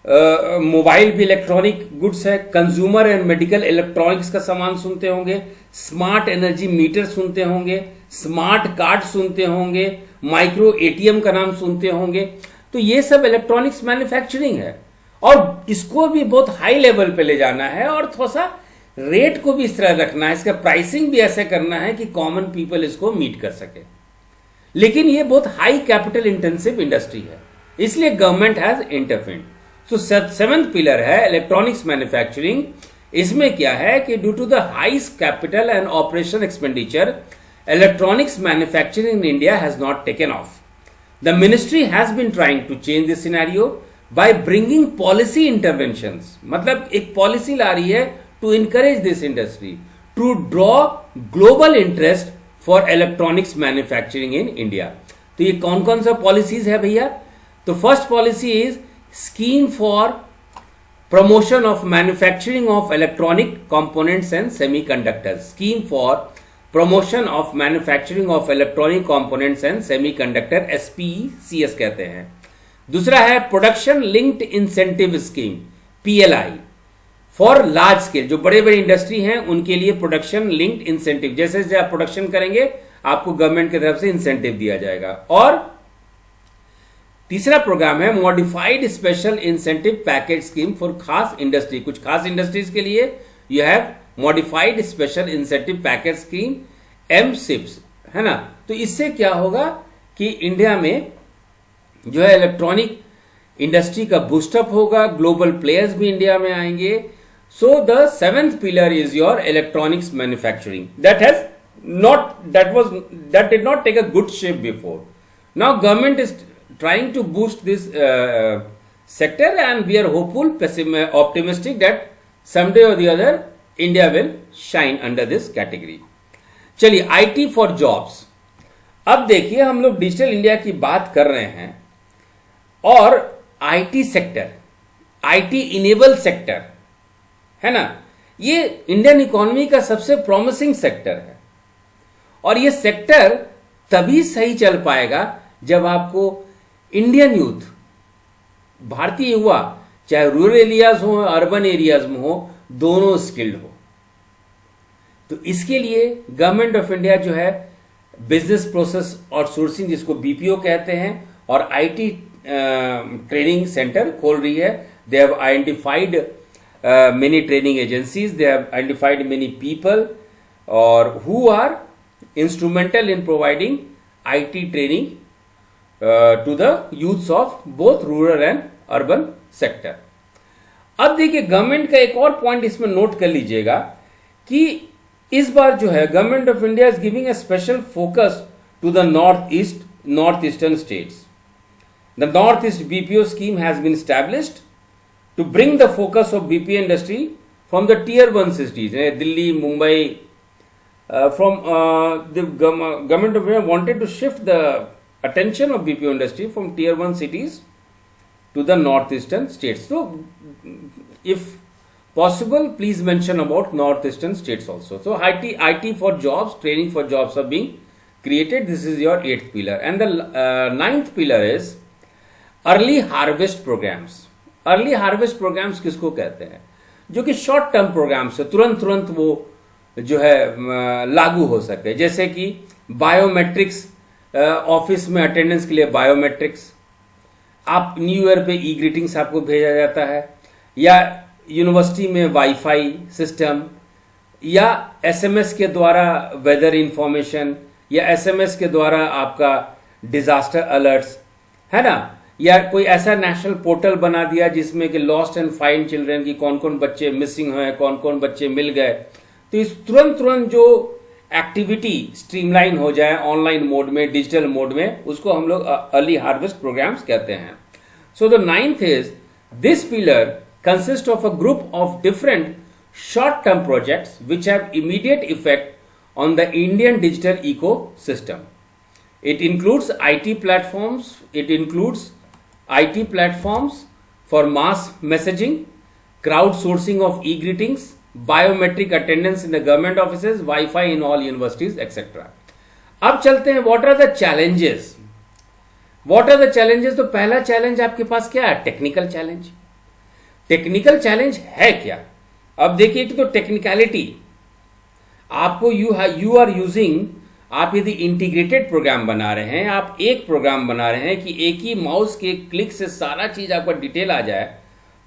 मोबाइल भी इलेक्ट्रॉनिक गुड्स है, कंज्यूमर एंड मेडिकल इलेक्ट्रॉनिक्स का सामान सुनते होंगे, स्मार्ट एनर्जी मीटर सुनते होंगे, स्मार्ट कार्ड सुनते होंगे, माइक्रो एटीएम का नाम सुनते होंगे। तो ये सब इलेक्ट्रॉनिक्स मैन्युफैक्चरिंग है और इसको भी बहुत हाई लेवल पे ले जाना है और थोड़ा सा रेट को भी इस तरह रखना है, इसका प्राइसिंग भी ऐसे करना है कि कॉमन पीपल इसको मीट कर सके। लेकिन ये बहुत हाई कैपिटल इंटेंसिव इंडस्ट्री है, इसलिए government has intervened. So seventh pillar है इलेक्ट्रॉनिक्स मैन्युफैक्चरिंग। इसमें क्या है कि due to the high capital and operation expenditure, electronics manufacturing in India has not taken off. The ministry has been trying to change this scenario by bringing policy interventions. मतलब एक policy ला रही है to encourage this industry, to draw global interest for electronics manufacturing in India. तो ये कौन कौन सा पॉलिसीज है भैया? तो first policy is scheme for promotion of manufacturing of electronic components and semiconductors, scheme for promotion of manufacturing of electronic components and semiconductor, SPECS कहते हैं। दूसरा है production linked incentive scheme, PLI, for large scale, जो बड़े बड़े industry हैं उनके लिए प्रोडक्शन लिंक्ड इंसेंटिव, जैसे जैसे आप प्रोडक्शन करेंगे आपको गवर्नमेंट की तरफ से इंसेंटिव दिया जाएगा। और तीसरा प्रोग्राम है modified special incentive package scheme for खास इंडस्ट्री, कुछ खास इंडस्ट्रीज के लिए you have modified special incentive package scheme, MSIPS, है ना। तो इससे क्या होगा कि इंडिया में जो है इलेक्ट्रॉनिक इंडस्ट्री का बूस्टअप होगा, ग्लोबल प्लेयर्स भी इंडिया में आएंगे। So the seventh pillar is your electronics manufacturing that did not take a good shape before. Now government is trying to boost this sector and we are hopeful, optimistic that someday or the other India will shine under this category. चलिए IT for jobs। अब देखिए हम लोग digital India की बात कर रहे हैं और IT sector, IT enable sector है ना, ये इंडियन इकोनॉमी का सबसे प्रॉमिसिंग सेक्टर है और ये सेक्टर तभी सही चल पाएगा जब आपको इंडियन यूथ, भारतीय युवा, चाहे रूरल एरियाज हो अर्बन एरियाज में हो, दोनों स्किल्ड हो। तो इसके लिए गवर्नमेंट ऑफ इंडिया जो है बिजनेस प्रोसेस और सोर्सिंग, जिसको BPO कहते हैं, और IT ट्रेनिंग सेंटर खोल रही है। They have identified many training agencies, they have identified many people और who are instrumental in providing IT training to the youths of both rural and urban sector. अब देखिए government का एक और point इसमें नोट कर लीजिएगा कि इस बार जो है government of India is giving a special focus to the north eastern states. The Northeast BPO scheme has been established to bring the focus of BPO industry from the tier 1 cities, Delhi, Mumbai, from the government of India wanted to shift the attention of BPO industry from tier 1 cities to the northeastern states. So, if possible, please mention about northeastern states also. So, IT for jobs, training for jobs are being created. This is your 8th pillar. And the 9th pillar is early harvest programmes. Early harvest programmes किसको कहते हैं? जो कि short term programmes है, तुरंत वो जो है लागू हो सके, जैसे कि बायोमेट्रिक्स, ऑफिस में अटेंडेंस के लिए बायोमेट्रिक्स, आप न्यू ईयर पे ग्रीटिंग्स आपको भेजा जाता है, या यूनिवर्सिटी में वाईफाई सिस्टम, या SMS के द्वारा वेदर इंफॉर्मेशन, या SMS के द्वारा आपका डिजास्टर अलर्ट्स, है ना, या कोई ऐसा नेशनल पोर्टल बना दिया जिसमें कि लॉस्ट एंड फाइंड चिल्ड्रन की कौन कौन बच्चे मिसिंग हुए, कौन कौन बच्चे मिल गए। तो इस तुरंत जो एक्टिविटी स्ट्रीमलाइन हो जाए ऑनलाइन मोड में, डिजिटल मोड में, उसको हम लोग अर्ली हार्वेस्ट प्रोग्राम्स कहते हैं। So the 9th is this pillar consist of a group of different short term projects which have immediate effect on the Indian digital ecosystem. It includes IT platforms. It includes IT platforms for mass messaging, crowdsourcing of e-greetings, biometric attendance in the government offices, Wi-Fi in all universities, etc. अब चलते हैं what are the challenges? What are the challenges? तो पहला challenge आपके पास क्या है? Technical challenge. Technical challenge है क्या? अब देखिए तो टेक्निकलिटी, आपको यू आर यूजिंग, आप यदि इंटीग्रेटेड प्रोग्राम बना रहे हैं, आप एक प्रोग्राम बना रहे हैं कि एक ही माउस के क्लिक से सारा चीज आपका डिटेल आ जाए,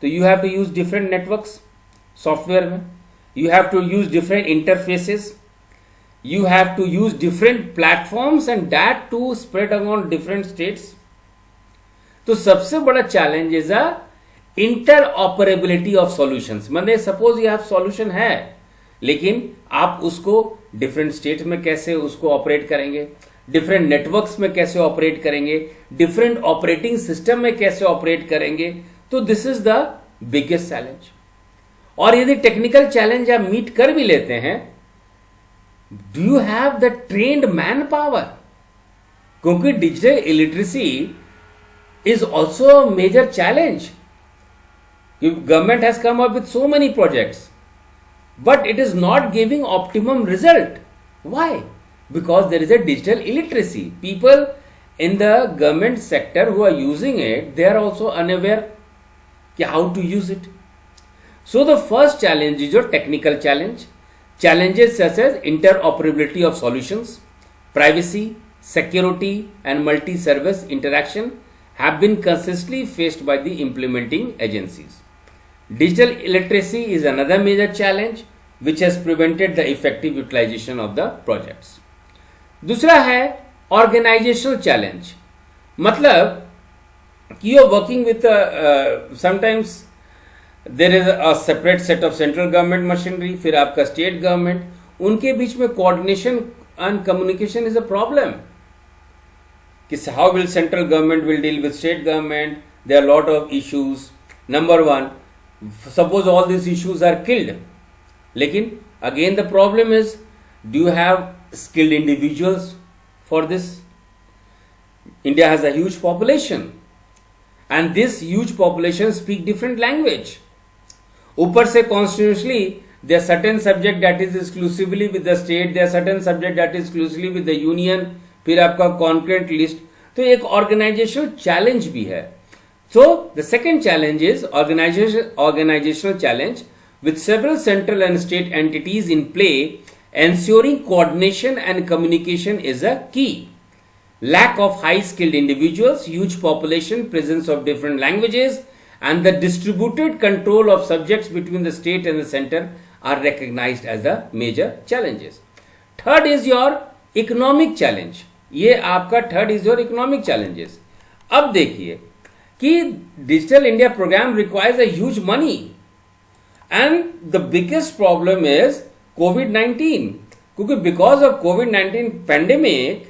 तो you have to use different networks software में, you have to use different interfaces, you have to use different platforms and that too spread among different states. तो सबसे बड़ा challenge is a interoperability of solutions. मैंने suppose ये आप solution है, लेकिन आप उसको डिफरेंट स्टेट में कैसे उसको ऑपरेट करेंगे, डिफरेंट नेटवर्क्स में कैसे ऑपरेट करेंगे, डिफरेंट ऑपरेटिंग सिस्टम में कैसे ऑपरेट करेंगे, तो this is the biggest challenge. और यदि टेक्निकल चैलेंज आप मीट कर भी लेते हैं, do you have the trained manpower? क्योंकि digital illiteracy is also major challenge. Government has come up with so many projects, but it is not giving optimum result. Why? Because there is a digital illiteracy. People in the government sector who are using it, they are also unaware how to use it. So the first challenge is your technical challenge. Challenges such as interoperability of solutions, privacy, security and multi-service interaction have been consistently faced by the implementing agencies. Digital illiteracy is another major challenge which has prevented the effective utilization of the projects. दूसरा है organizational challenge, मतलब कि you are working with sometimes there is a separate set of central government machinery, फिर आपका state government, उनके बीच में coordination and communication is a problem. कि how will central government will deal with state government? There are a lot of issues. Number one, suppose all these issues are killed, लेकिन again the problem is, do you have skilled individuals for this? India has a huge population and this huge population speak different language. ऊपर से constitutionally there are certain subject that is exclusively with the state, there are certain subject that is exclusively with the union, फिर आपका concurrent list, तो एक organizational challenge भी है. So the second challenge is organizational challenge with several central and state entities in play. Ensuring coordination and communication is a key. Lack of high skilled individuals, huge population, presence of different languages and the distributed control of subjects between the state and the center are recognized as the major challenges. Third is your economic challenge. ये आपका third is your economic challenges. अब देखिए कि digital India program requires a huge money and the biggest problem is कोविड-19, क्योंकि because of कोविड-19 pandemic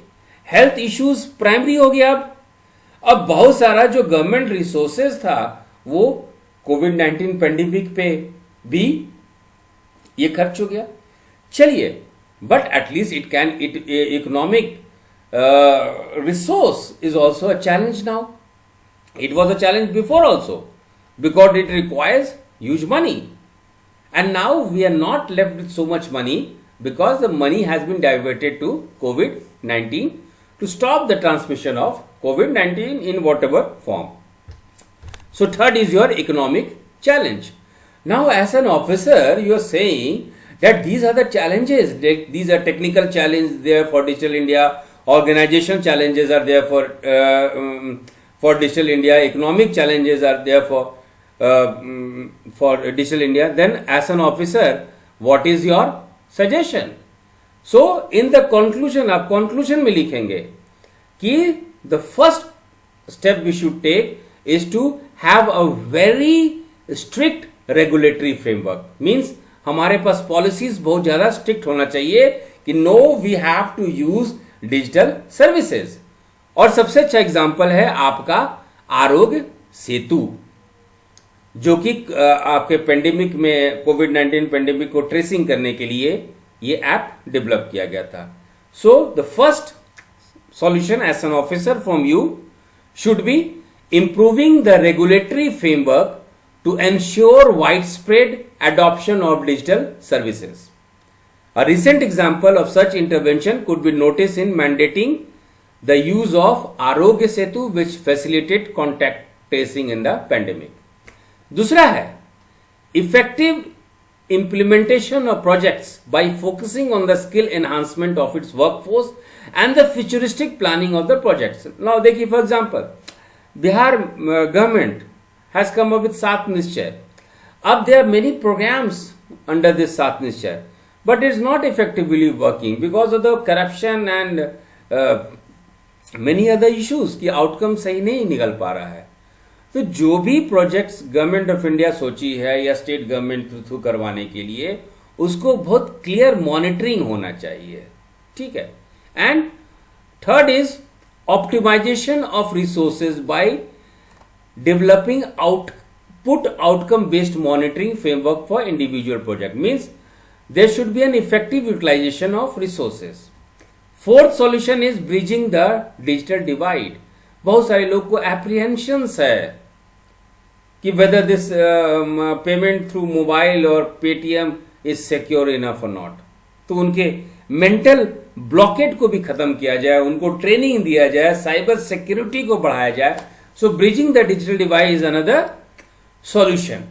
health issues primary हो गया. अब बहुत सारा जो गवर्नमेंट रिसोर्सेज था वो कोविड-19 पैंडेमिक पे भी ये खर्च हो गया. चलिए, but at least it economic resource is also a challenge now. It was a challenge before also because it requires huge money, and now we are not left with so much money because the money has been diverted to COVID-19 to stop the transmission of COVID-19 in whatever form. So third is your economic challenge. Now as an officer you are saying that these are the challenges, these are technical challenges there for Digital India. Organizational challenges are there for Digital India. Economic challenges are there for Digital India. Then, as an officer, what is your suggestion? So, in the conclusion, आप conclusion में लिखेंगे कि the first step we should take is to have a very strict regulatory framework. Means हमारे पास policies बहुत ज़्यादा strict होना चाहिए कि no, we have to use digital services. और सबसे अच्छा एग्जांपल है आपका आरोग्य सेतु, जो कि आपके पेंडेमिक में कोविड-19 पेंडेमिक को ट्रेसिंग करने के लिए ये ऐप डेवलप किया गया था. So the first solution as an officer from you should be improving the regulatory framework to ensure wide spread adoption of digital services. A recent example of such intervention could be noticed in mandating the use of Arogya Setu, which facilitated contact tracing in the pandemic. दूसरा है effective implementation of projects by focusing on the skill enhancement of its workforce and the futuristic planning of the projects. Now देखिए, for example, Bihar government has come up with Sat Nishchay. Up there are many programs under this Sat Nishchay, but it's not effectively working because of the corruption and many other issues कि outcome सही नहीं निकल पा रहा है. तो जो भी प्रोजेक्ट्स गवर्नमेंट ऑफ इंडिया सोची है या स्टेट गवर्नमेंट थ्रू करवाने के लिए, उसको बहुत क्लियर मॉनिटरिंग होना चाहिए. ठीक है. And third is optimisation of resources by developing output outcome based monitoring framework for individual project. Means there should be an effective utilisation of resources. Fourth solution is bridging the digital divide. बहुत सारे लोग को apprehensions है कि whether this payment through mobile और Paytm is secure enough और not. तो उनके मेंटल ब्लॉकेट को भी खत्म किया जाए, उनको ट्रेनिंग दिया जाए, साइबर सिक्योरिटी को बढ़ाया जाए. So bridging the digital divide is another solution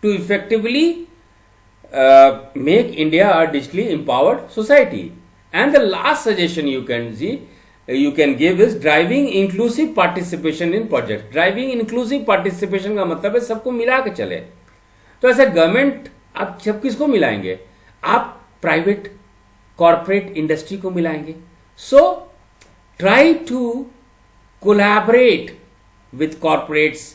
to effectively make India a digitally empowered society. And the last suggestion you can give is driving inclusive participation in project. Driving inclusive participation का मतलब है सबको मिला के चले. तो ऐसे government आप सब किसको मिलाएंगे? आप प्राइवेट कॉर्पोरेट इंडस्ट्री को मिलाएंगे. So try to collaborate with corporates,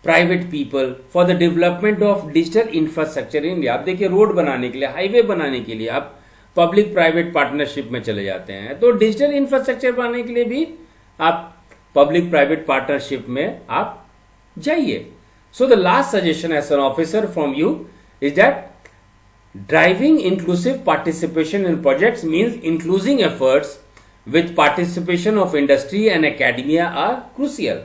private people for the development of digital infrastructure in India. आप देखिए, रोड बनाने के लिए, हाईवे बनाने के लिए आप पब्लिक प्राइवेट पार्टनरशिप में चले जाते हैं. तो डिजिटल इंफ्रास्ट्रक्चर बनाने के लिए भी आप पब्लिक प्राइवेट पार्टनरशिप में आप जाइए. So the last suggestion as an officer from you is that driving inclusive participation in projects means including efforts with participation of industry and academia are crucial.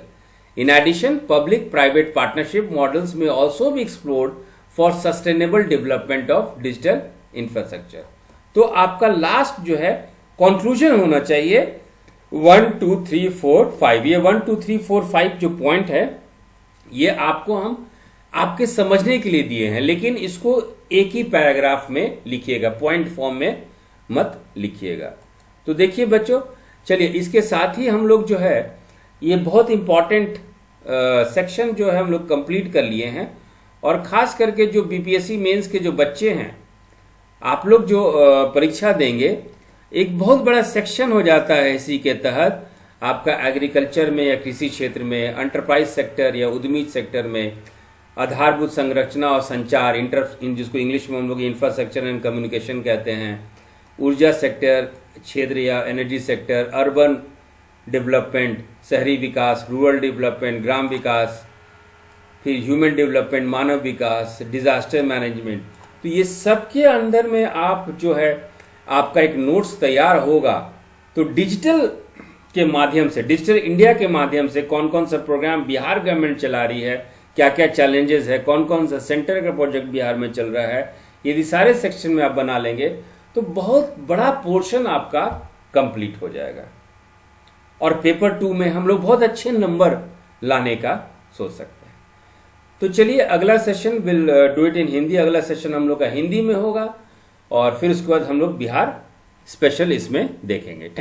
In addition, public-private partnership models may also be explored for sustainable development of digital infrastructure. तो आपका last जो है conclusion होना चाहिए 1 2 3 4 5. ये 1 2 3 4 5 जो point है, ये आपको हम आपके समझने के लिए दिए हैं, लेकिन इसको एक ही पैराग्राफ में लिखिएगा, पॉइंट फॉर्म में मत लिखिएगा. तो देखिए बच्चों, चलिए इसके साथ ही हम लोग जो है ये बहुत इंपॉर्टेंट सेक्शन जो है हम लोग कंप्लीट कर लिए हैं. और खास करके जो बीपीएससी मेंस के जो बच्चे हैं, आप लोग जो परीक्षा देंगे, एक बहुत बड़ा सेक्शन हो जाता है इसी के तहत आपका एग्रीकल्चर में या कृषि क्षेत्र में, एंटरप्राइज सेक्टर या उद्यमी सेक्टर में, आधारभूत संरचना और संचार जिसको इंग्लिश में हम लोग इंफ्रास्ट्रक्चर एंड कम्युनिकेशन कहते हैं, ऊर्जा सेक्टर क्षेत्र या एनर्जी सेक्टर, अर्बन डेवलपमेंट शहरी विकास, रूरल डेवलपमेंट ग्राम विकास, फिर ह्यूमन डेवलपमेंट मानव विकास, डिजास्टर मैनेजमेंट. तो ये सब के अंदर में आप जो है आपका एक नोट्स तैयार होगा. तो डिजिटल के माध्यम से, डिजिटल इंडिया के माध्यम से कौन कौन सा प्रोग्राम बिहार गवर्नमेंट चला रही है, क्या क्या चैलेंजेस है, कौन कौन सा सेंटर का प्रोजेक्ट बिहार में चल रहा है, यदि सारे सेक्शन में आप बना लेंगे तो बहुत बड़ा पोर्शन आपका कंप्लीट हो जाएगा. और पेपर 2 में हम लोग बहुत अच्छे नंबर लाने का सोच सकते हैं. तो चलिए अगला session will do it in Hindi. अगला सेशन हम लोग का हिंदी में होगा और फिर उसके बाद हम लोग बिहार स्पेशल इसमें देखेंगे. थैंक